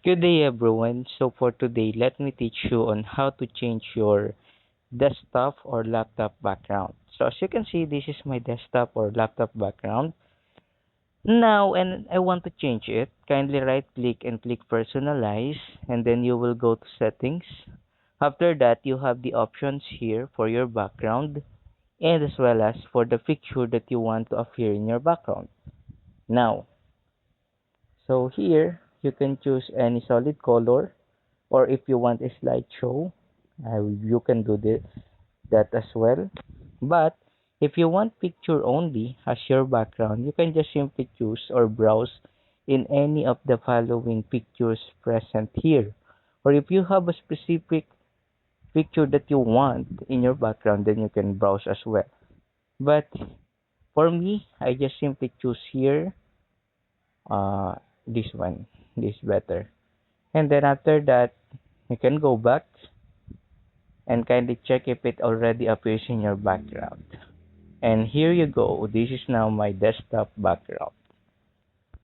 Good day everyone. So for today, let me teach you on how to change your desktop or laptop background. So as you can see, this is my desktop or laptop background. Now, and I want to change it. Kindly right click and click personalize, and then you will go to settings. After that, you have the options here for your background and as well as for the picture that you want to appear in your background. Now, so here you can choose any solid color, or if you want a slideshow, you can do that as well. But if you want picture only as your background, you can just simply choose or browse in any of the following pictures present here. Or if you have a specific picture that you want in your background, then you can browse as well. But for me, I just simply choose here uh, this one, this better. And then after that, you can go back and kindly check if it already appears in your background. And here you go. This is now my desktop background.